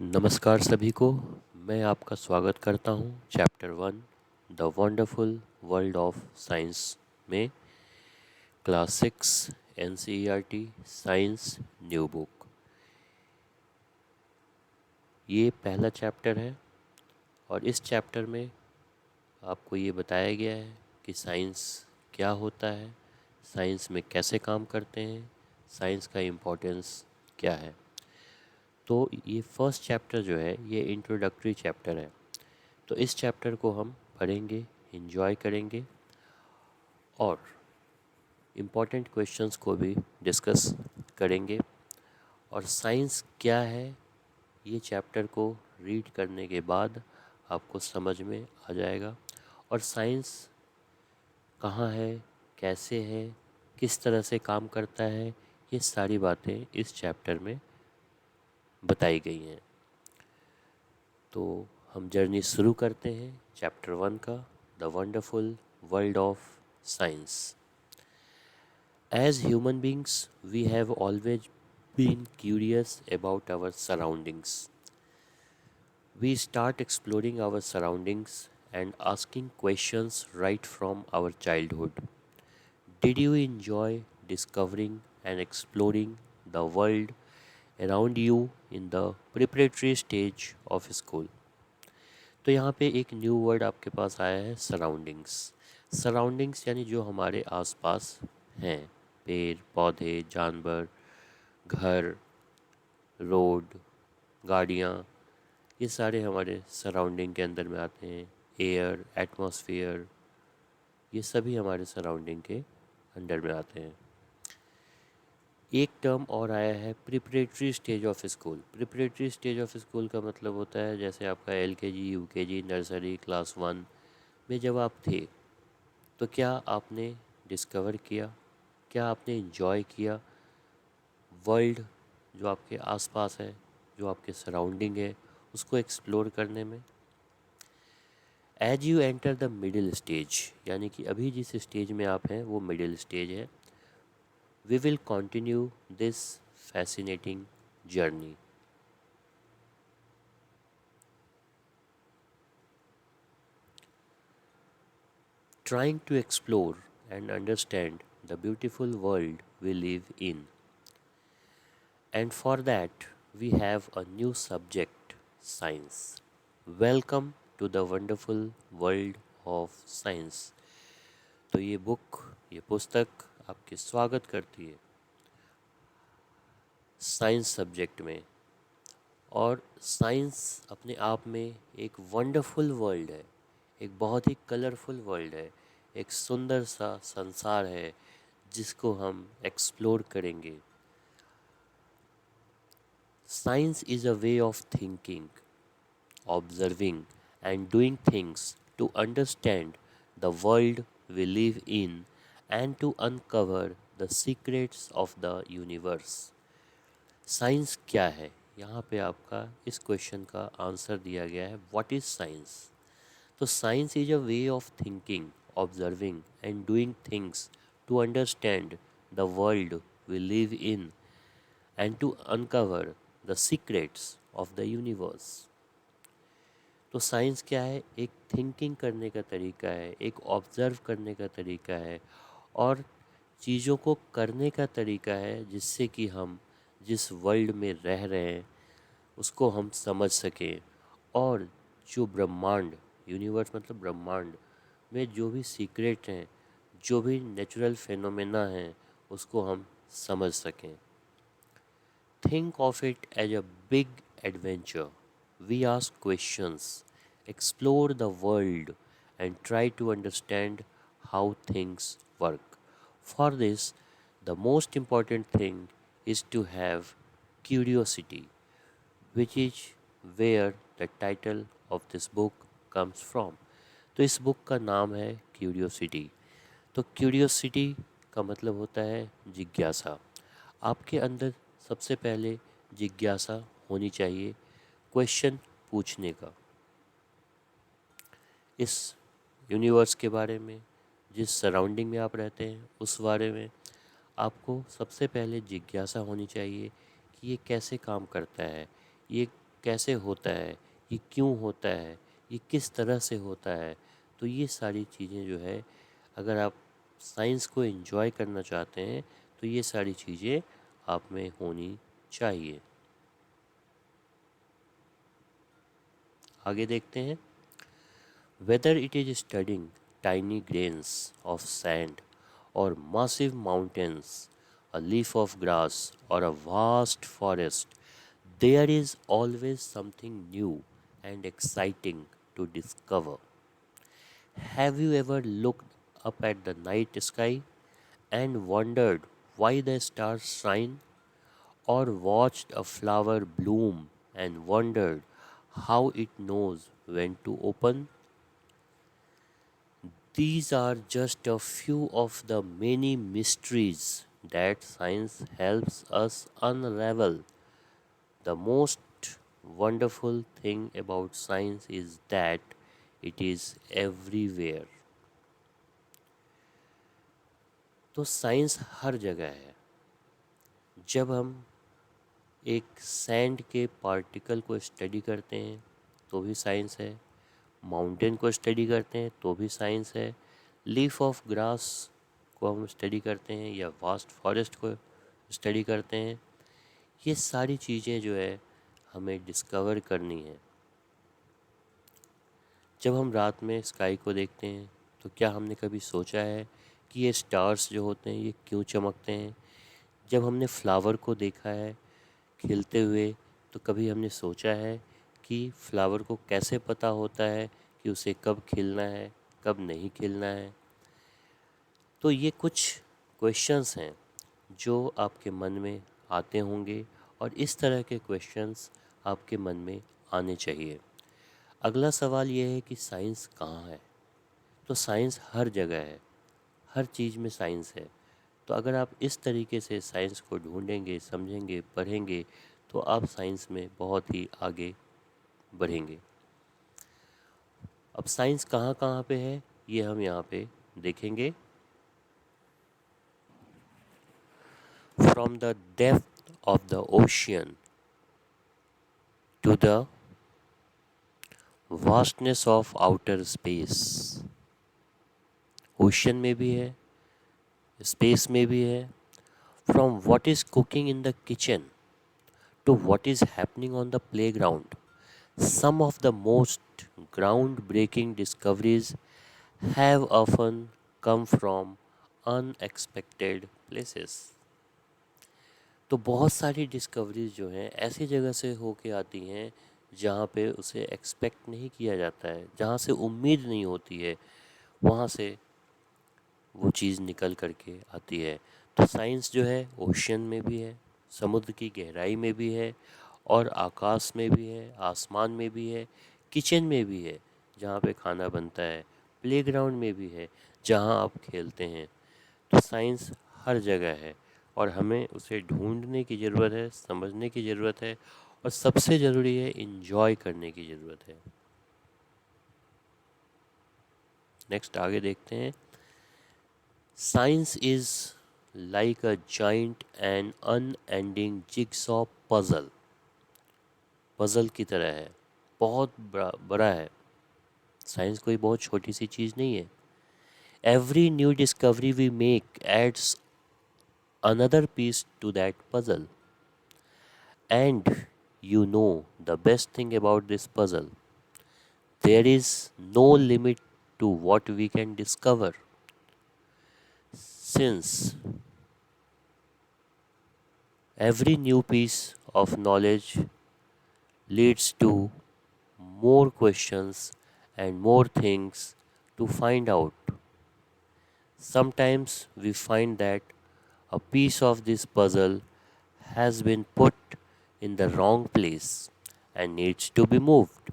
नमस्कार सभी को। मैं आपका स्वागत करता हूं chapter 1 the wonderful world of science में, class 6 NCERT science new book. ये पहला चैप्टर है और इस चैप्टर में आपको ये बताया गया है कि साइंस क्या होता है, साइंस में कैसे काम करते हैं, साइंस का इम्पोर्टेंस क्या है। तो ये फर्स्ट चैप्टर जो है ये इंट्रोडक्टरी चैप्टर है। तो इस चैप्टर को हम पढ़ेंगे, एंजॉय करेंगे और इम्पॉर्टेंट क्वेश्चंस को भी डिस्कस करेंगे। और साइंस क्या है ये चैप्टर को रीड करने के बाद आपको समझ में आ जाएगा। और साइंस कहाँ है, कैसे है, किस तरह से काम करता है, ये सारी बातें इस चैप्टर में बताई गई हैं। तो हम जर्नी शुरू करते हैं चैप्टर 1 का, the wonderful world of science. As human beings, we have always been curious about our surroundings. We start exploring our surroundings and asking questions right from our childhood. Did you enjoy discovering and exploring the world around you in the preparatory stage of school? तो यहाँ पे एक new word आपके पास आया है, surroundings. Surroundings यानी जो हमारे आसपास हैं, पेड़ पौधे, जानवर, घर, रोड, गाड़ियाँ, ये सारे हमारे सराउंडिंग के अंदर में आते हैं। एयर, एटमॉस्फेयर, ये सभी हमारे सराउंडिंग के अंडर में आते हैं। एक टर्म और आया है, preparatory stage of school. Preparatory stage of school का मतलब होता है जैसे आपका एलकेजी, यूकेजी, नर्सरी, क्लास 1 में जब आप थे तो क्या आपने डिस्कवर किया, क्या आपने इन्जॉय किया वर्ल्ड जो आपके आसपास है, जो आपके सराउंडिंग है, उसको एक्सप्लोर करने में। As you enter the middle stage, यानी कि अभी जिस स्टेज में आप हैं वो मिडिल स्टेज है। We will continue this fascinating journey. Trying to explore and understand the beautiful world we live in. And for that, we have a new subject, science. Welcome to the wonderful world of science. तो ये book, ये पुस्तक आपके स्वागत करती है science subject में। और साइंस अपने आप में एक वंडरफुल वर्ल्ड है, एक बहुत ही कलरफुल वर्ल्ड है, एक सुंदर सा संसार है जिसको हम एक्सप्लोर करेंगे। Science is a way of thinking, observing, and doing things to understand the world we live in and to uncover the secrets of the universe. Science क्या है? यहाँ पे आपका इस क्वेश्चन का आंसर दिया गया है, व्हाट इज साइंस। तो science is a way of thinking, observing and doing things to understand the world we live in and to uncover the secrets of the universe. तो साइंस क्या है? एक thinking करने का तरीका है, एक ऑब्ज़र्व करने का तरीका है और चीज़ों को करने का तरीका है जिससे कि हम जिस वर्ल्ड में रह रहे हैं उसको हम समझ सकें। और जो ब्रह्मांड, यूनिवर्स मतलब ब्रह्मांड में जो भी सीक्रेट हैं, जो भी नेचुरल फेनोमेना हैं, उसको हम समझ सकें। Think of it as a big adventure. We ask questions, explore the world, and try to understand how things work. For this, the most important thing is to have curiosity, which is where the title of this book comes from. तो इस book का नाम है curiosity. तो curiosity का मतलब होता है जिज्ञासा। आपके अंदर सबसे पहले जिज्ञासा होनी चाहिए, क्वेश्चन पूछने का, इस यूनिवर्स के बारे में, जिस सराउंडिंग में आप रहते हैं उस बारे में आपको सबसे पहले जिज्ञासा होनी चाहिए कि ये कैसे काम करता है, ये कैसे होता है, ये क्यों होता है, ये किस तरह से होता है। तो ये सारी चीज़ें जो है, अगर आप साइंस को एंजॉय करना चाहते हैं तो ये सारी चीज़ें आप में होनी चाहिए। आगे देखते हैं। Whether it is studying tiny grains of sand और massive mountains, a leaf of grass or a vast forest, there is always something new and exciting to discover. Have you ever looked up at the night sky and wondered why the stars shine, or watched a flower bloom and wondered how it knows when to open? These are just a few of the many mysteries that science helps us unravel. The most wonderful thing about science is that it is everywhere. तो science हर जगह है। जब हम एक sand के particle को study करते हैं तो भी साइंस है, माउंटेन को स्टडी करते हैं तो भी साइंस है, लीफ ऑफ ग्रास को हम स्टडी करते हैं या वास्ट फॉरेस्ट को स्टडी करते हैं, ये सारी चीज़ें जो है हमें डिस्कवर करनी है। जब हम रात में स्काई को देखते हैं तो क्या हमने कभी सोचा है कि ये स्टार्स जो होते हैं ये क्यों चमकते हैं? जब हमने फ्लावर को देखा है खिलते हुए तो कभी हमने सोचा है कि फ्लावर को कैसे पता होता है कि उसे कब खिलना है, कब नहीं खिलना है? तो ये कुछ क्वेश्चंस हैं जो आपके मन में आते होंगे और इस तरह के क्वेश्चंस आपके मन में आने चाहिए। अगला सवाल ये है कि साइंस कहाँ है? तो साइंस हर जगह है, हर चीज़ में साइंस है। तो अगर आप इस तरीके से साइंस को ढूंढेंगे, समझेंगे, पढ़ेंगे तो आप साइंस में बहुत ही आगे बढ़ेंगे। अब साइंस कहाँ कहाँ पे है ये हम यहाँ पे देखेंगे। From the depth of the ocean to the vastness of outer space, ocean में भी है, स्पेस में भी है। From what is cooking in the kitchen to what is happening on the playground. Some of the most groundbreaking discoveries have often come from unexpected places. तो बहुत सारी discoveries जो हैं ऐसी जगह से होके आती हैं जहाँ पे उसे एक्सपेक्ट नहीं किया जाता है, जहाँ से उम्मीद नहीं होती है, वहाँ से वो चीज़ निकल करके आती है। तो साइंस जो है ओशियन में भी है, समुद्र की गहराई में भी है और आकाश में भी है, आसमान में भी है, किचन में भी है जहाँ पे खाना बनता है, प्लेग्राउंड में भी है जहाँ आप खेलते हैं। तो साइंस हर जगह है और हमें उसे ढूंढने की ज़रूरत है, समझने की ज़रूरत है और सबसे ज़रूरी है इन्जॉय करने की ज़रूरत है। नेक्स्ट आगे देखते हैं। Science is like a giant and unending jigsaw puzzle. Puzzle की तरह है, बहुत बड़ा है। साइंस कोई बहुत छोटी सी चीज़ नहीं है। Every new discovery we make adds another piece to that puzzle. And you know the best thing about this puzzle, there is no limit to what we can discover. Since every new piece of knowledge leads to more questions and more things to find out. Sometimes we find that a piece of this puzzle has been put in the wrong place and needs to be moved.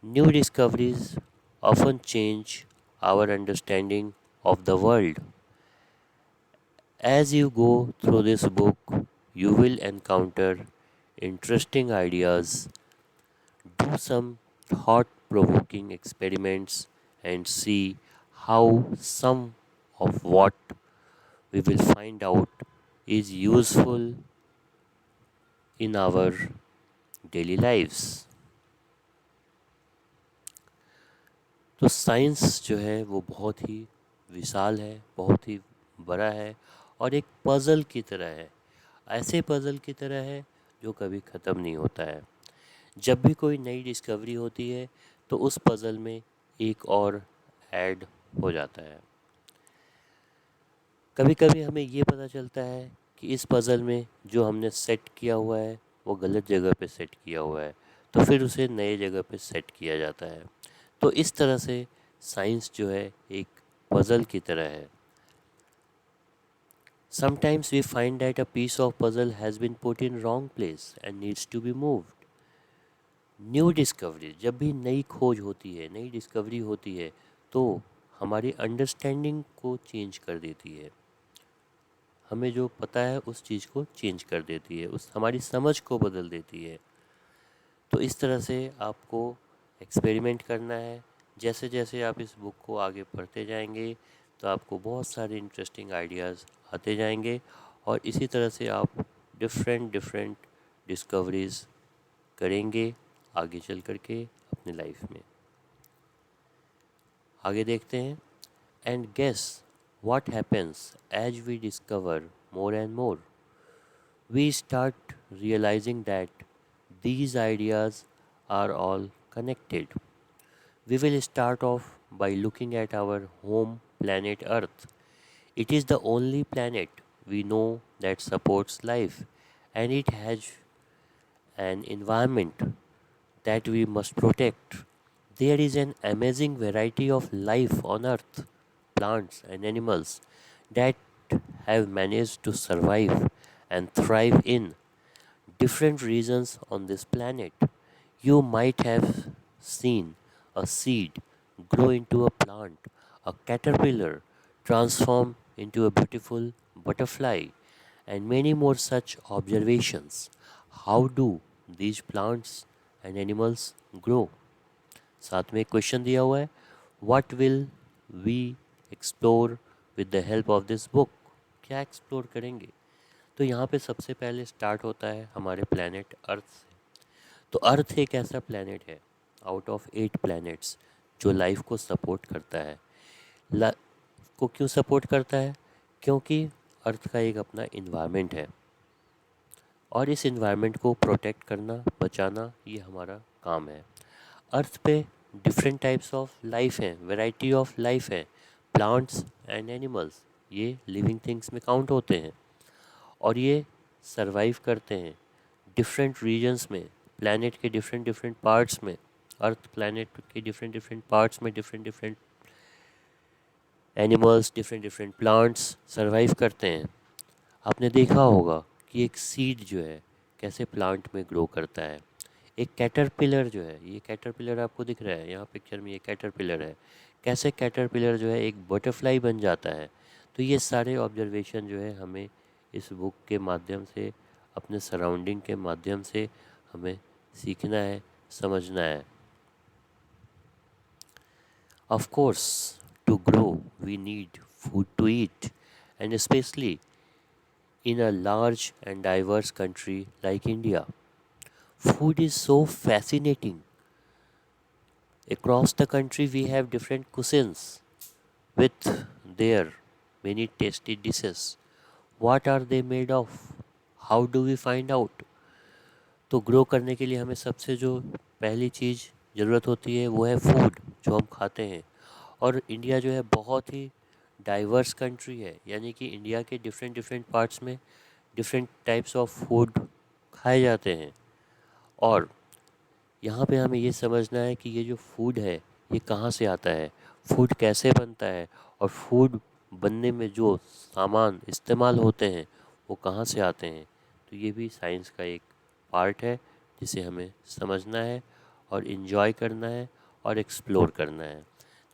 New discoveries often change our understanding of the world. As you go through this book, you will encounter interesting ideas, do some thought provoking experiments, and see how some of what we will find out is useful in our daily lives. तो science जो है वो बहुत ही विशाल है, बहुत ही बड़ा है और एक पज़ल की तरह है। ऐसे पज़ल की तरह है जो कभी ख़त्म नहीं होता है। जब भी कोई नई डिस्कवरी होती है तो उस पज़ल में एक और ऐड हो जाता है। कभी कभी हमें ये पता चलता है कि इस पज़ल में जो हमने सेट किया हुआ है वो गलत जगह पे सेट किया हुआ है, तो फिर उसे नए जगह पे सेट किया जाता है। तो इस तरह से साइंस जो है एक पज़ल की तरह है। Sometimes we find that a piece of puzzle has been put in wrong place and needs to be moved. New discovery, जब भी नई खोज होती है, नई डिस्कवरी होती है, तो हमारी अंडरस्टैंडिंग को चेंज कर देती है। हमें जो पता है उस चीज़ को चेंज कर देती है, उस हमारी समझ को बदल देती है। तो इस तरह से आपको एक्सपेरिमेंट करना है। जैसे जैसे आप इस बुक को आगे पढ़ते जाएंगे तो आपको बहुत सारे इंटरेस्टिंग आइडियाज़ आते जाएंगे और इसी तरह से आप डिफरेंट डिफरेंट डिस्कवरीज करेंगे आगे चल कर के अपनी लाइफ में। आगे देखते हैं। And guess what happens as we discover more and more, we start realizing that these ideas are all connected. We will start off by looking at our home planet Earth. It is the only planet we know that supports life, and it has an environment that we must protect. There is an amazing variety of life on Earth, plants and animals that have managed to survive and thrive in different regions on this planet. You might have seen a seed grow into a plant, a caterpillar transform into a beautiful butterfly, and many more such observations. How do these plants and animals grow? साथ में एक question दिया हुआ है, what will we explore with the help of this book. क्या explore करेंगे? तो यहाँ पे सबसे पहले स्टार्ट होता है हमारे प्लैनेट अर्थ से। तो अर्थ एक ऐसा प्लैनेट है आउट ऑफ 8 प्लैनेट्स जो लाइफ को सपोर्ट करता है। लाइफ को क्यों सपोर्ट करता है? क्योंकि अर्थ का एक अपना इन्वायरमेंट है और इस इन्वायरमेंट को प्रोटेक्ट करना, बचाना, ये हमारा काम है। अर्थ पे डिफरेंट टाइप्स ऑफ लाइफ हैं, वैरायटी ऑफ लाइफ है। प्लांट्स एंड एनिमल्स ये लिविंग थिंग्स में काउंट होते हैं और ये सरवाइव करते हैं डिफरेंट रीजन्स में, प्लैनेट के डिफरेंट डिफरेंट पार्ट्स में। अर्थ प्लैनेट के डिफरेंट डिफरेंट पार्ट्स में different different animals, different different plants survive करते हैं। आपने देखा होगा कि एक सीड जो है कैसे प्लांट में ग्रो करता है। एक कैटरपिलर जो है, ये कैटरपिलर आपको दिख रहा है यहाँ पिक्चर में, ये कैटरपिलर है। कैसे कैटरपिलर जो है एक बटरफ्लाई बन जाता है। तो ये सारे ऑब्जर्वेशन जो है हमें इस बुक के माध्यम से, अपने सराउंडिंग के माध्यम से हमें सीखना है, समझना है। Of course to grow we need food to eat, and specially in a large and diverse country like India. Food is so fascinating. Across the country, we have different cuisines with their many tasty dishes. What are they made of? How do we find out? तो grow करने के लिए हमें सबसे जो पहली चीज़ ज़रूरत होती है वो है फूड, जो हम खाते हैं। और इंडिया जो है बहुत ही डाइवर्स कंट्री है, यानी कि इंडिया के डिफरेंट डिफरेंट पार्ट्स में डिफरेंट टाइप्स ऑफ फूड खाए जाते हैं। और यहाँ पे हमें ये समझना है कि ये जो फूड है ये कहाँ से आता है, फूड कैसे बनता है, और फूड बनने में जो सामान इस्तेमाल होते हैं वो कहाँ से आते हैं। तो ये भी साइंस का एक पार्ट है जिसे हमें समझना है और इन्जॉय करना है और एक्सप्लोर करना है।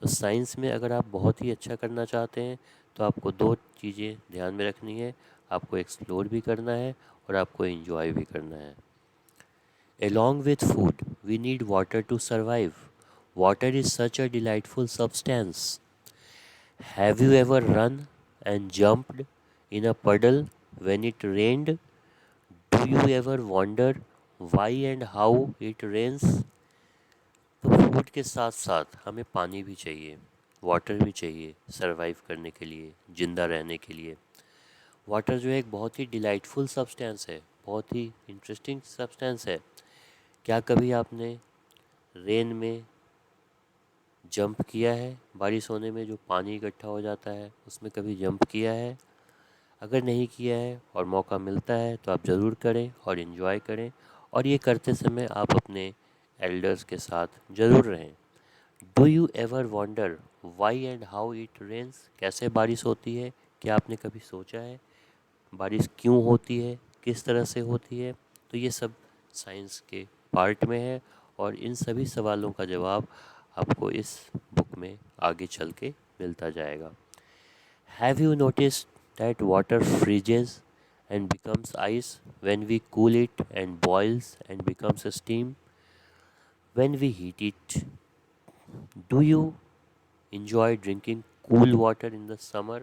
तो साइंस में अगर आप बहुत ही अच्छा करना चाहते हैं तो आपको दो चीज़ें ध्यान में रखनी है, आपको एक्सप्लोर भी करना है और आपको इन्जॉय भी करना है। Along with food, we need water to survive. Water is such a delightful substance. Have you ever run and jumped in a puddle when it rained? Do you ever wonder why and how it rains. तो फूड के साथ साथ हमें पानी भी चाहिए, water भी चाहिए सरवाइव करने के लिए, ज़िंदा रहने के लिए। वाटर जो है एक बहुत ही डिलाइटफुल सब्सटेंस है, बहुत ही इंटरेस्टिंग सब्सटेंस है। क्या कभी आपने रेन में जंप किया है? बारिश होने में जो पानी इकट्ठा हो जाता है उसमें कभी जंप किया है? अगर नहीं किया है और मौका मिलता है तो आप ज़रूर करें और इन्जॉय करें, और ये करते समय आप अपने एल्डर्स के साथ ज़रूर रहें। Do you ever wonder why and how it rains? कैसे बारिश होती है? क्या आपने कभी सोचा है बारिश क्यों होती है, किस तरह से होती है? तो ये सब साइंस के पार्ट में है, और इन सभी सवालों का जवाब आपको इस बुक में आगे चल के मिलता जाएगा। Have you noticed that water freezes and becomes ice when we cool it, and boils and becomes a steam when we heat it? Do you enjoy drinking cool water in the summer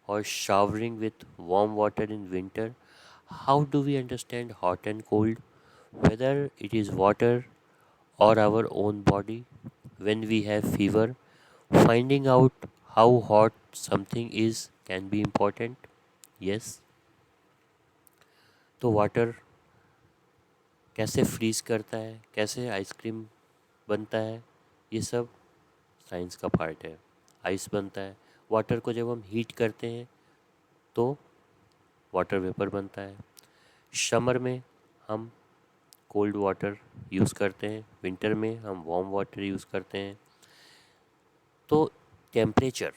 or showering with warm water in winter? How do we understand hot and cold? Whether it is water or our own body when we have fever, finding out how hot something is can be important. Yes, तो water कैसे freeze करता है, कैसे ice cream बनता है, ये सब science का पार्ट है। आइस बनता है, वाटर को जब हम हीट करते हैं तो वाटर वेपर बनता है। समर में हम कोल्ड वाटर यूज़ करते हैं, विंटर में हम वार्म वाटर यूज़ करते हैं। तो टेम्परेचर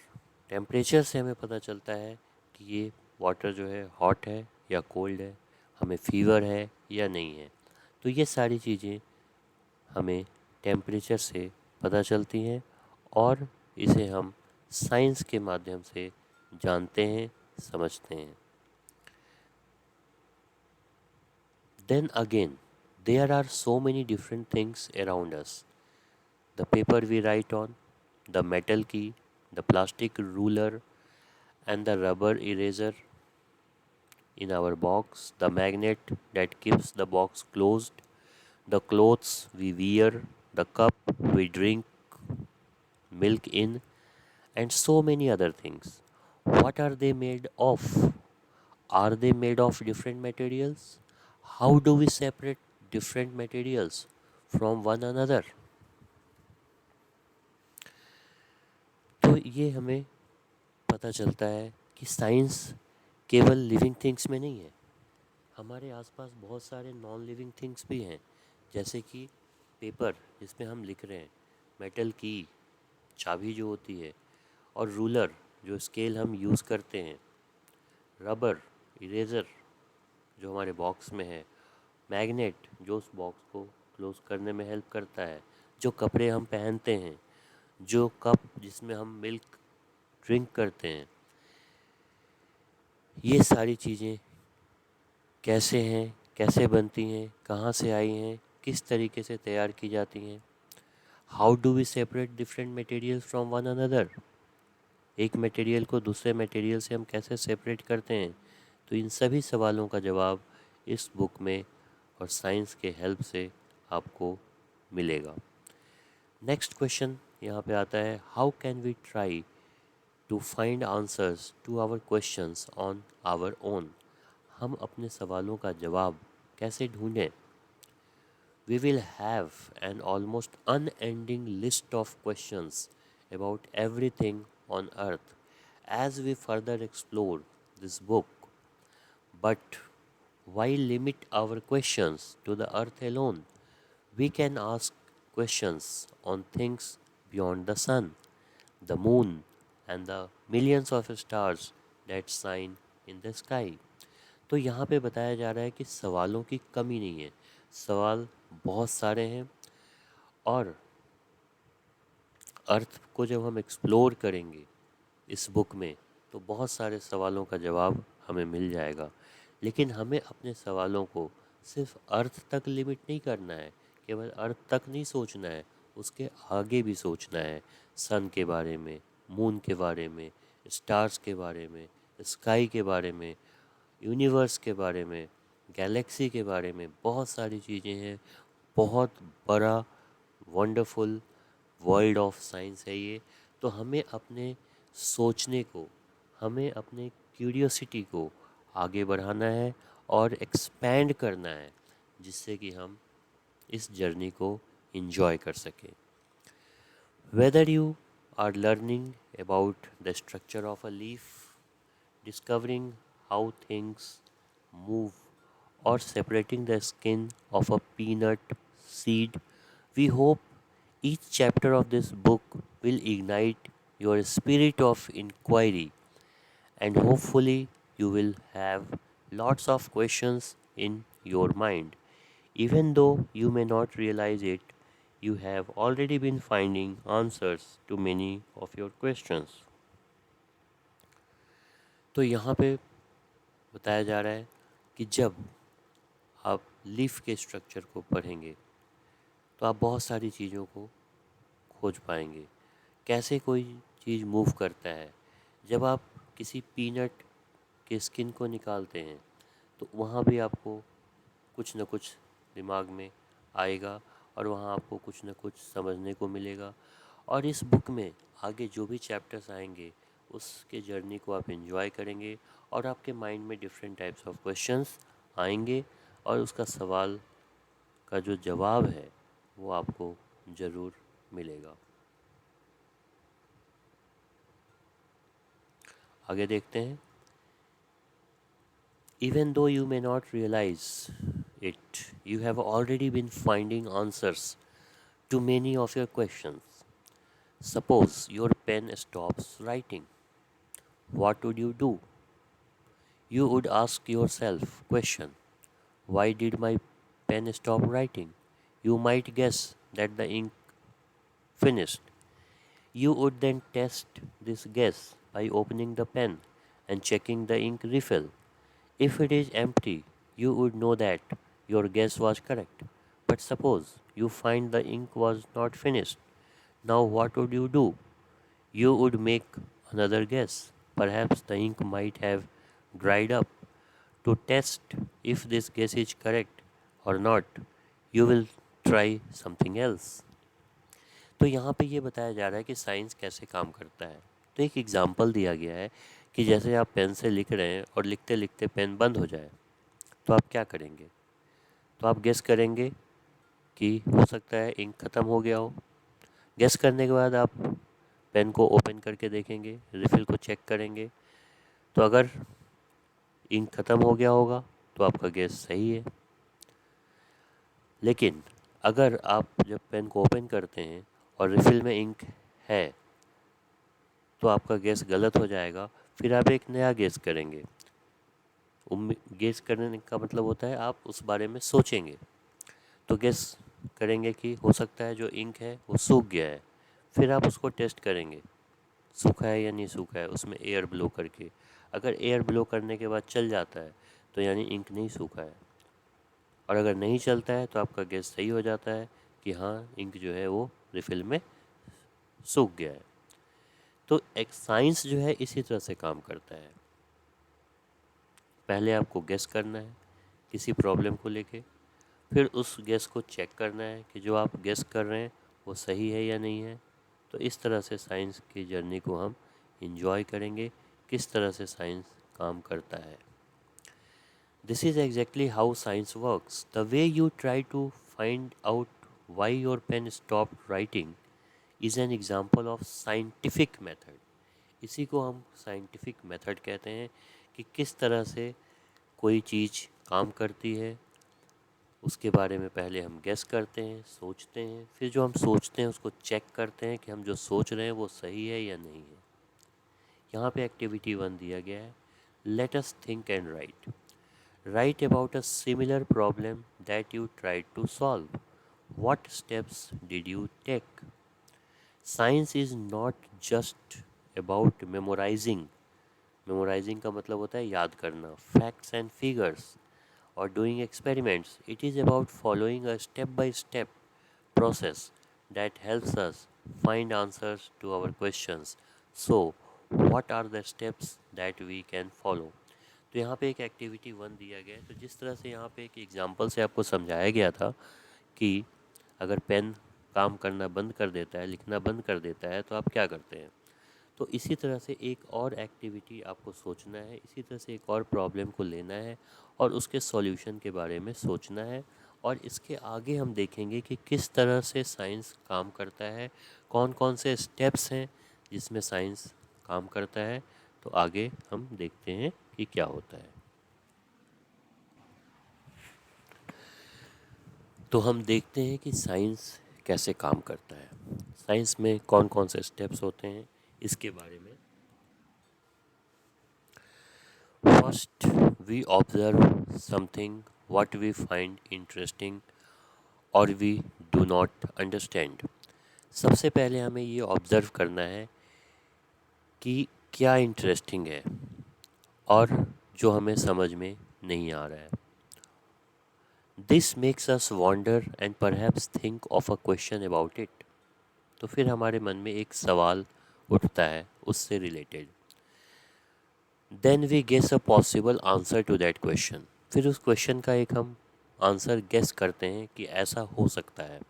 टेम्परेचर से हमें पता चलता है कि ये वाटर जो है हॉट है या कोल्ड है, हमें फीवर है या नहीं है। तो ये सारी चीज़ें हमें टेम्परेचर से पता चलती हैं, और इसे हम साइंस के माध्यम से जानते हैं, समझते हैं। Then again, there are so many different things around us. The paper we write on, the metal key, the plastic ruler, and the rubber eraser in our box, the magnet that keeps the box closed, the clothes we wear, the cup we drink milk in, and so many other things. What are they made of? Are they made of different materials? How do we separate different materials from one another? तो ये हमें पता चलता है कि science केवल living things में नहीं है। हमारे आसपास बहुत सारे नॉन लिविंग थिंग्स भी हैं, जैसे कि पेपर जिसमें हम लिख रहे हैं, मेटल की चाबी जो होती है, और रूलर जो स्केल हम यूज़ करते हैं, रबर इरेज़र जो हमारे बॉक्स में है, मैग्नेट जो उस बॉक्स को क्लोज करने में हेल्प करता है, जो कपड़े हम पहनते हैं, जो कप जिसमें हम मिल्क ड्रिंक करते हैं। ये सारी चीज़ें कैसे हैं, कैसे बनती हैं, कहाँ से आई हैं, किस तरीके से तैयार की जाती हैं? How do we separate different material from one another? एक मटेरियल को दूसरे मटेरियल से हम कैसे सेपरेट करते हैं? तो इन सभी सवालों का जवाब इस बुक में और साइंस के हेल्प से आपको मिलेगा। नेक्स्ट क्वेश्चन यहाँ पे आता है, how can we try to find answers to our questions on our own? हम अपने सवालों का जवाब कैसे ढूंढें? We will have an almost unending list of questions about everything on earth as we further explore this book. But why limit our questions to the earth alone? We can ask questions on things beyond the sun, the moon, and the millions of stars that shine in the sky. तो यहाँ पे बताया जा रहा है कि सवालों की कमी नहीं है, सवाल बहुत सारे हैं, और अर्थ को जब हम एक्सप्लोर करेंगे इस बुक में तो बहुत सारे सवालों का जवाब हमें मिल जाएगा। लेकिन हमें अपने सवालों को सिर्फ अर्थ तक लिमिट नहीं करना है, केवल अर्थ तक नहीं सोचना है, उसके आगे भी सोचना है। सन के बारे में, मून के बारे में, स्टार्स के बारे में, स्काई के बारे में, यूनिवर्स के बारे में, गैलेक्सी के बारे में बहुत सारी चीज़ें हैं। बहुत बड़ा वंडरफुल वर्ल्ड ऑफ साइंस है ये। तो हमें अपने सोचने को, हमें अपने क्यूरियोसिटी को आगे बढ़ाना है और एक्सपैंड करना है, जिससे कि हम इस जर्नी को एंजॉय कर सकें। Whether you are learning about the structure of a leaf, discovering how things move, or separating the skin of a peanut seed, we hope each chapter of this book will ignite your spirit of inquiry, and hopefully you will have lots of questions in your mind. Even though you may not realize it, you have already been finding answers to many of your questions. तो यहाँ पे बताया जा रहा है कि जब आप लीफ के स्ट्रक्चर को पढ़ेंगे तो आप बहुत सारी चीज़ों को खोज पाएंगे। कैसे कोई चीज़ मूव करता है। जब आप किसी पीनट के स्किन को निकालते हैं तो वहाँ भी आपको कुछ न कुछ दिमाग में आएगा और वहाँ आपको कुछ न कुछ समझने को मिलेगा। और इस बुक में आगे जो भी चैप्टर्स आएंगे उसके जर्नी को आप एंजॉय करेंगे और आपके माइंड में डिफरेंट टाइप्स ऑफ क्वेश्चंस आएंगे और उसका सवाल का जो जवाब है वो आपको ज़रूर मिलेगा। आगे देखते हैं। Even though you may not realize it, you have already been finding answers to many of your questions. Suppose your pen stops writing. What would you do? You would ask yourself question, why did my pen stop writing? You might guess that the ink finished. You would then test this guess by opening the pen and checking the ink refill. If it is empty, you would know that your guess was correct. But suppose you find the ink was not finished. Now what would you do? You would make another guess. Perhaps the ink might have dried up. To test if this guess is correct or not, you will try something else. तो यहाँ पे ये बताया जा रहा है कि science कैसे काम करता है। तो एक एग्जाम्पल दिया गया है कि जैसे आप पेन से लिख रहे हैं और लिखते लिखते पेन बंद हो जाए तो आप क्या करेंगे। तो आप गेस करेंगे कि हो सकता है इंक ख़त्म हो गया हो। गेस करने के बाद आप पेन को ओपन करके देखेंगे, रिफ़िल को चेक करेंगे। तो अगर इंक ख़त्म हो गया होगा तो आपका गेस सही है। लेकिन अगर आप जब पेन को ओपन करते हैं और रिफ़िल में इंक है तो आपका गेस गलत हो जाएगा। फिर आप एक नया गेस करेंगे। गेस करने का मतलब होता है आप उस बारे में सोचेंगे। तो गेस करेंगे कि हो सकता है जो इंक है वो सूख गया है। फिर आप उसको टेस्ट करेंगे सूखा है या नहीं सूखा है, उसमें एयर ब्लो करके। अगर एयर ब्लो करने के बाद चल जाता है तो यानी इंक नहीं सूखा है, और अगर नहीं चलता है तो आपका गेस सही हो जाता है कि हाँ इंक जो है वो रिफ़िल में सूख गया है। तो एक साइंस जो है इसी तरह से काम करता है। पहले आपको गेस करना है किसी प्रॉब्लम को लेके, फिर उस गेस को चेक करना है कि जो आप गेस कर रहे हैं वो सही है या नहीं है। तो इस तरह से साइंस की जर्नी को हम इंजॉय करेंगे, किस तरह से साइंस काम करता है। This is exactly how science works. The way you try to find out why your pen stop writing is an example of scientific method. इसी को हम साइंटिफिक मेथड कहते हैं कि किस तरह से कोई चीज़ काम करती है। उसके बारे में पहले हम गेस करते हैं, सोचते हैं, फिर जो हम सोचते हैं उसको चेक करते हैं कि हम जो सोच रहे हैं वो सही है या नहीं है। यहाँ पे एक्टिविटी 1 दिया गया है, let us think and write. Write about a similar problem that you tried to solve. What steps did you take. Science is not just about memorising का मतलब होता है याद करना, facts and figures or doing experiments. It is about following a step-by-step process that helps us find answers to our questions. So, what are the steps that we can follow? तो यहाँ पे एक एक्टिविटी 1 दिया गया है। तो जिस तरह से यहाँ पे एक एग्जांपल से आपको समझाया गया था कि अगर पेन काम करना बंद कर देता है, लिखना बंद कर देता है, तो आप क्या करते हैं। तो इसी तरह से एक और एक्टिविटी आपको सोचना है, इसी तरह से एक और प्रॉब्लम को लेना है और उसके सॉल्यूशन के बारे में सोचना है। और इसके आगे हम देखेंगे कि किस तरह से साइंस काम करता है, कौन कौन से स्टेप्स हैं जिसमें साइंस काम करता है। तो आगे हम देखते हैं कि क्या होता है। तो हम देखते हैं कि साइंस कैसे काम करता है, साइंस में कौन कौन से स्टेप्स होते हैं इसके बारे में। First we observe something what we find interesting और वी डू नॉट अंडरस्टैंड। सबसे पहले हमें ये ऑब्जर्व करना है कि क्या इंटरेस्टिंग है और जो हमें समझ में नहीं आ रहा है। This makes us wonder and perhaps think of a question about it. तो फिर हमारे मन में एक सवाल उठता है उससे related. Then we guess a possible answer to that question. फिर उस क्वेश्चन का एक हम आंसर गेस करते हैं कि ऐसा हो सकता है।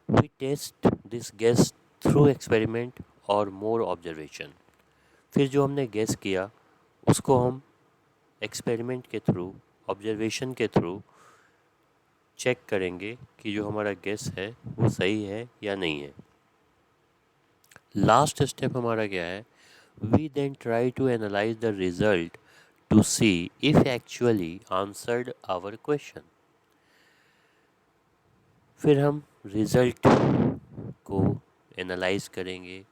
We test this guess through experiment और मोर ऑब्जर्वेशन। फिर जो हमने गेस किया उसको हम एक्सपेरिमेंट के थ्रू, ऑब्जर्वेशन के थ्रू चेक करेंगे कि जो हमारा गेस है वो सही है या नहीं है। लास्ट स्टेप हमारा क्या है, we then try to analyse the result to see if actually answered our question. फिर हम रिजल्ट को एनालाइज करेंगे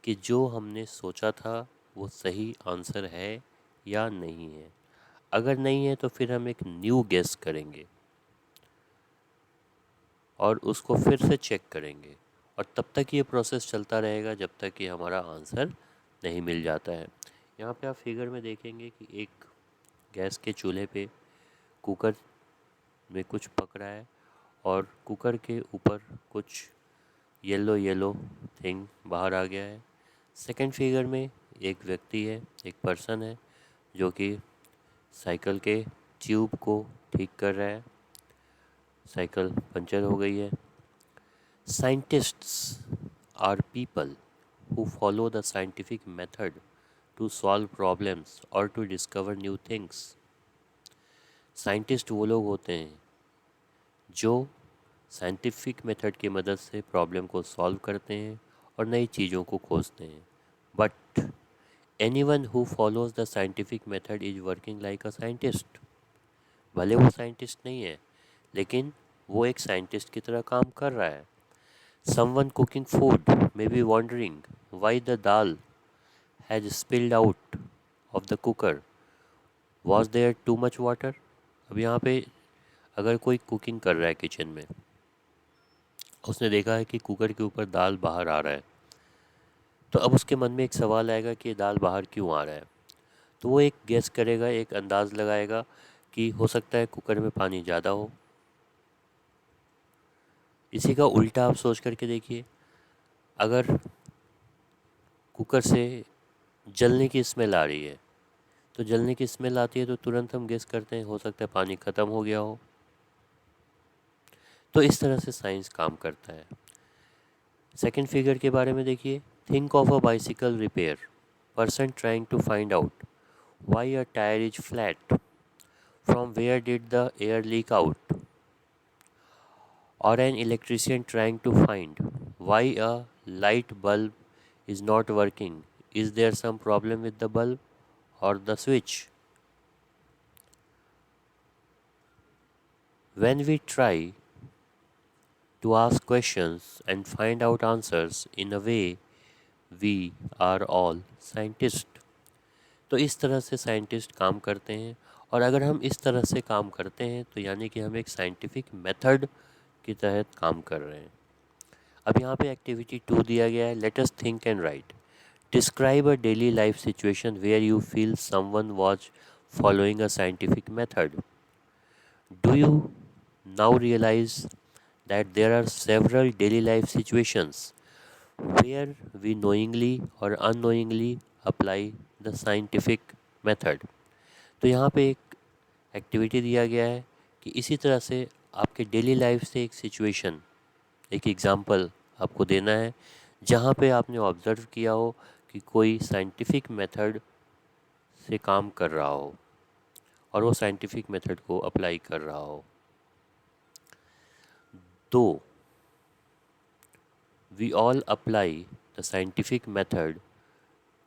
कि जो हमने सोचा था वो सही आंसर है या नहीं है। अगर नहीं है तो फिर हम एक न्यू गेस करेंगे और उसको फिर से चेक करेंगे। और तब तक ये प्रोसेस चलता रहेगा जब तक कि हमारा आंसर नहीं मिल जाता है। यहाँ पे आप फिगर में देखेंगे कि एक गैस के चूल्हे पे कुकर में कुछ पक रहा है और कुकर के ऊपर कुछ येलो येलो थिंग बाहर आ गया है। सेकंड फिगर में एक व्यक्ति है, एक पर्सन है जो कि साइकिल के ट्यूब को ठीक कर रहा है। साइकिल पंचर हो गई है। Scientists are people who follow the scientific method to solve problems or to discover new things. Scientist वो लोग होते हैं जो साइंटिफिक मेथड की मदद से प्रॉब्लम को सॉल्व करते हैं और नई चीज़ों को खोजते हैं। But anyone who follows the scientific method is working like a scientist. भले वो साइंटिस्ट नहीं है लेकिन वो एक साइंटिस्ट की तरह काम कर रहा है। Someone cooking food may be wondering why the dal has spilled out of the cooker. Was there too much water? अब यहाँ पे अगर कोई कुकिंग कर रहा है किचन में, उसने देखा है कि कुकर के ऊपर दाल बाहर आ रहा है, तो अब उसके मन में एक सवाल आएगा कि ये दाल बाहर क्यों आ रहा है। तो वो एक गेस करेगा, एक अंदाज़ लगाएगा कि हो सकता है कुकर में पानी ज़्यादा हो। इसी का उल्टा आप सोच करके देखिए, अगर कुकर से जलने की स्मेल आ रही है, तो जलने की स्मेल आती है तो तुरंत हम गेस करते हैं हो सकता है पानी ख़त्म हो गया हो। तो इस तरह से साइंस काम करता है। सेकंड फिगर के बारे में देखिए, think of a bicycle repair person trying to find out why a tyre is flat, from where did the air leak out, और an electrician trying to find why a light bulb is not working, is there some problem with the bulb और the switch. When we try to ask questions and find out answers in a way, we are all scientists. तो इस तरह से scientist काम करते हैं। और अगर हम इस तरह से काम करते हैं तो यानी कि हम एक साइंटिफिक मेथड के तहत काम कर रहे हैं। अब यहाँ पे एक्टिविटी 2 दिया गया है, let us think and write. Describe a daily life situation where you feel someone was following a scientific method. Do you now realize that there are several daily life situations where we knowingly or unknowingly apply the scientific method. तो यहाँ पे एक activity दिया गया है कि इसी तरह से आपके डेली लाइफ से एक सिचुएशन, एक एग्जांपल आपको देना है जहाँ पे आपने ऑब्ज़र्व किया हो कि कोई साइंटिफिक मेथड से काम कर रहा हो और वो साइंटिफिक मेथड को अप्लाई कर रहा हो। तो we all apply the scientific method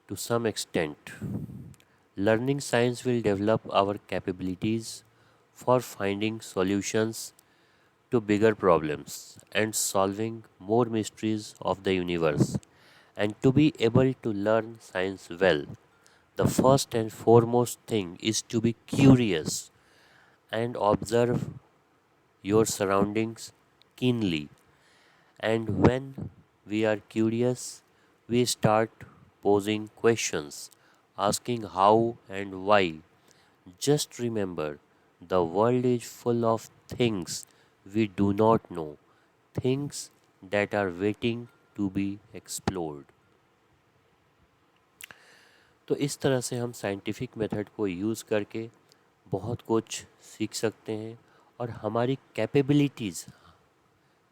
to some extent. Learning science will develop our capabilities for finding solutions to bigger problems and solving more mysteries of the universe. And to be able to learn science well, the first and foremost thing is to be curious and observe your surroundings keenly. And when we are curious, we start posing questions, asking how and why. Just remember, the world is full of things we do not know, things that are waiting to be explored. तो इस तरह से हम scientific method को use करके बहुत कुछ सीख सकते हैं और हमारी कैपेबिलिटीज़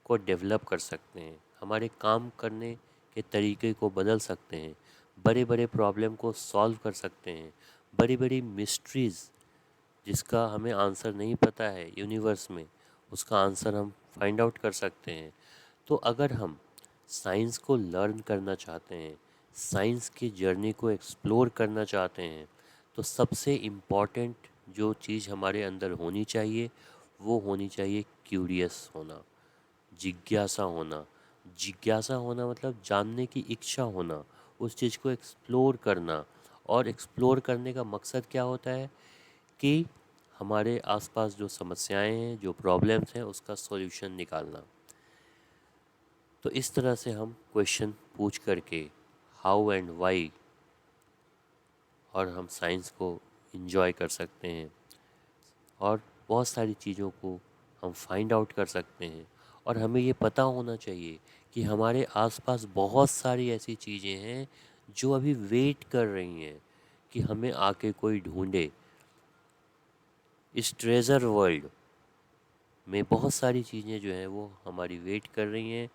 को डेवलप कर सकते हैं, हमारे काम करने के तरीके को बदल सकते हैं, बड़े बड़े प्रॉब्लम को सॉल्व कर सकते हैं, बड़ी बड़ी मिस्ट्रीज़ जिसका हमें आंसर नहीं पता है यूनिवर्स में, उसका आंसर हम फाइंड आउट कर सकते हैं। तो अगर हम साइंस को लर्न करना चाहते हैं, साइंस की जर्नी को एक्सप्लोर करना चाहते हैं, तो सबसे इम्पॉर्टेंट जो चीज़ हमारे अंदर होनी चाहिए वो होनी चाहिए क्यूरियस होना, जिज्ञासा होना। जिज्ञासा होना मतलब जानने की इच्छा होना, उस चीज़ को एक्सप्लोर करना। और एक्सप्लोर करने का मकसद क्या होता है कि हमारे आसपास जो समस्याएं हैं, जो प्रॉब्लम्स हैं, उसका सॉल्यूशन निकालना। तो इस तरह से हम क्वेश्चन पूछ करके हाउ एंड वाई और हम साइंस को इन्जॉय कर सकते हैं और बहुत सारी चीज़ों को हम फाइंड आउट कर सकते हैं। और हमें ये पता होना चाहिए कि हमारे आसपास बहुत सारी ऐसी चीज़ें हैं जो अभी वेट कर रही हैं कि हमें आके कोई ढूंढे। इस ट्रेज़र वर्ल्ड में बहुत सारी चीज़ें जो हैं वो हमारी वेट कर रही हैं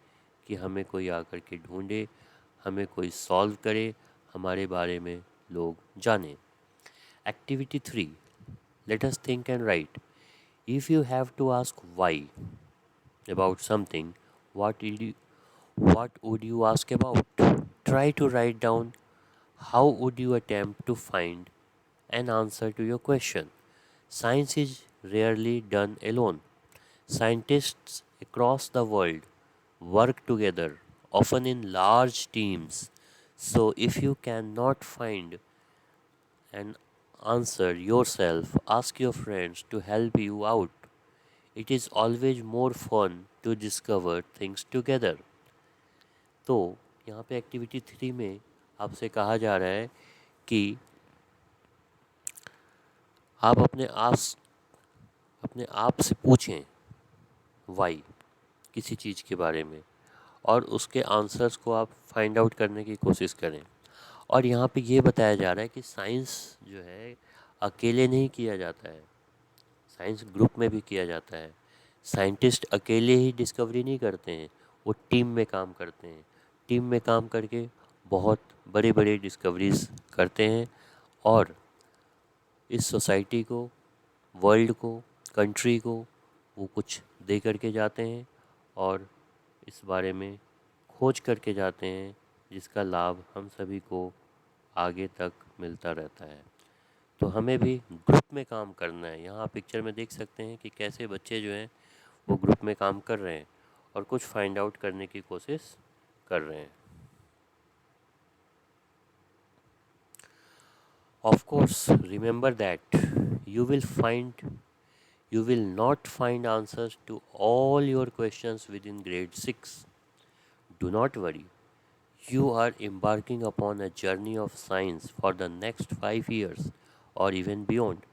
कि हमें कोई आकर के ढूंढे, हमें कोई सॉल्व करे, हमारे बारे में लोग जाने। Activity 3, let us think and write. If you have to ask why about something, what would you ask about? Try to write down how would you attempt to find an answer to your question. Science is rarely done alone. Scientists across the world work together, often in large teams. So if you cannot find an answer yourself, ask your friends to help you out. It is always more fun to discover things together. तो यहाँ पे activity 3 में आपसे कहा जा रहा है कि आप अपने आप से पूछें वाई किसी चीज़ के बारे में और उसके आंसर्स को आप फाइंड आउट करने की कोशिश करें। और यहाँ पे ये बताया जा रहा है कि साइंस जो है अकेले नहीं किया जाता है, साइंस ग्रुप में भी किया जाता है। साइंटिस्ट अकेले ही डिस्कवरी नहीं करते हैं, वो टीम में काम करते हैं। टीम में काम करके बहुत बड़े बड़े डिस्कवरीज करते हैं और इस सोसाइटी को, वर्ल्ड को, कंट्री को वो कुछ दे करके जाते हैं और इस बारे में खोज करके जाते हैं जिसका लाभ हम सभी को आगे तक मिलता रहता है। तो हमें भी ग्रुप में काम करना है। यहाँ पिक्चर में देख सकते हैं कि कैसे बच्चे जो हैं वो ग्रुप में काम कर रहे हैं और कुछ फाइंड आउट करने की कोशिश कर रहे हैं। Of course, remember that you will find you will not find answers to all your questions within grade 6. Do not worry. You are embarking upon a journey of science for the next 5 years or even beyond.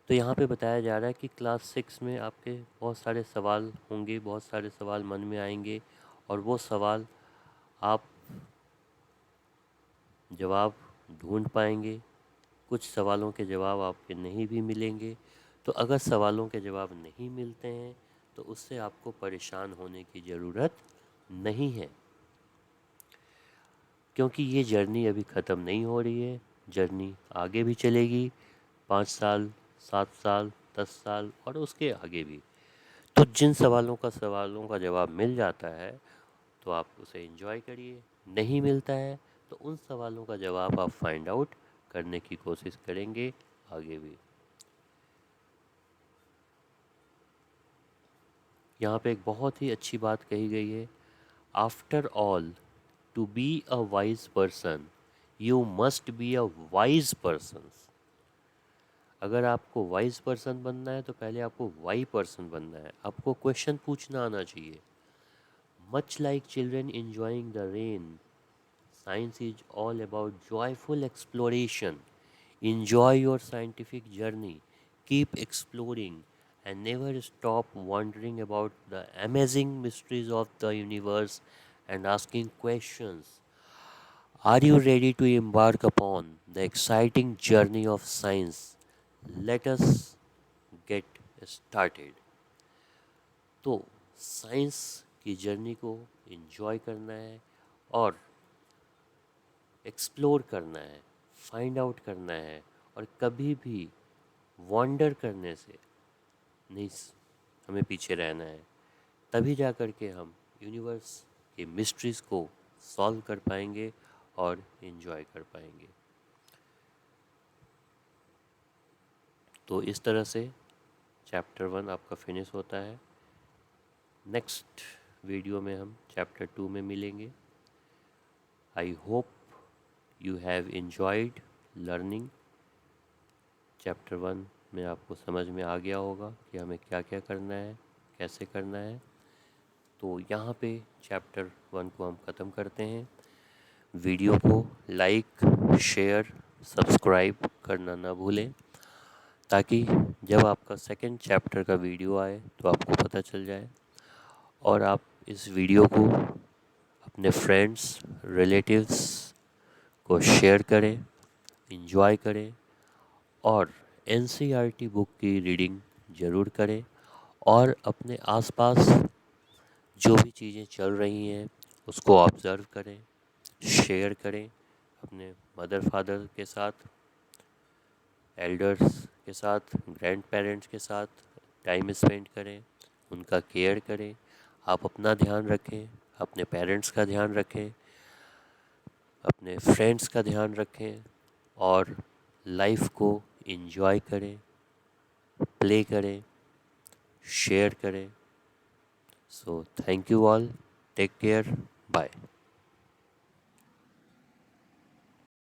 तो यहाँ पे बताया जा रहा है कि class 6 में आपके बहुत सारे सवाल होंगे, बहुत सारे सवाल मन में आएंगे और वो सवाल आप जवाब ढूंढ पाएंगे कुछ सवालों के जवाब आपके नहीं भी मिलेंगे। तो अगर सवालों के जवाब नहीं मिलते हैं तो उससे आपको परेशान होने की ज़रूरत नहीं है, क्योंकि ये जर्नी अभी ख़त्म नहीं हो रही है। जर्नी आगे भी चलेगी, 5 साल, 7 साल, 10 साल और उसके आगे भी। तो जिन सवालों का जवाब मिल जाता है तो आप उसे एंजॉय करिए, नहीं मिलता है तो उन सवालों का जवाब आप फाइंड आउट करने की कोशिश करेंगे आगे भी। यहाँ पे एक बहुत ही अच्छी बात कही गई है, after all to be a wise person you must be a wise person. अगर आपको वाइज पर्सन बनना है तो पहले आपको वाई पर्सन बनना है। आपको क्वेश्चन पूछना आना चाहिए। Much like children enjoying the rain, science is all about joyful exploration. Enjoy your scientific journey. Keep exploring and never stop wondering about the amazing mysteries of the universe and asking questions. Are you ready to embark upon the exciting journey of science? Let us get started. तो science की journey को enjoy करना है और explore करना है, find out करना है, और कभी भी वॉन्डर करने से नहीं हमें पीछे रहना है। तभी जा कर के हम यूनिवर्स के मिस्ट्रीज़ को सॉल्व कर पाएंगे और एंजॉय कर पाएंगे। तो इस तरह से चैप्टर 1 आपका फिनिश होता है। नेक्स्ट वीडियो में हम चैप्टर 2 में मिलेंगे। I hope you have enjoyed learning. Chapter 1 में आपको समझ में आ गया होगा कि हमें क्या क्या करना है, कैसे करना है। तो यहाँ पे चैप्टर 1 को हम ख़त्म करते हैं। वीडियो को लाइक, शेयर, सब्सक्राइब करना ना भूलें, ताकि जब आपका सेकंड चैप्टर का वीडियो आए तो आपको पता चल जाए। और आप इस वीडियो को अपने फ्रेंड्स, रिलेटिव्स को शेयर करें, एंजॉय करें और एनसीईआरटी बुक की रीडिंग ज़रूर करें। और अपने आसपास जो भी चीज़ें चल रही हैं उसको ऑब्ज़र्व करें, शेयर करें अपने मदर फादर के साथ, एल्डर्स के साथ, ग्रैंड पेरेंट्स के साथ टाइम स्पेंड करें, उनका केयर करें। आप अपना ध्यान रखें, अपने पेरेंट्स का ध्यान रखें, अपने फ्रेंड्स का ध्यान रखें और लाइफ को एंजॉय करें, प्ले करें, शेयर करें। So thank you all, take care, bye.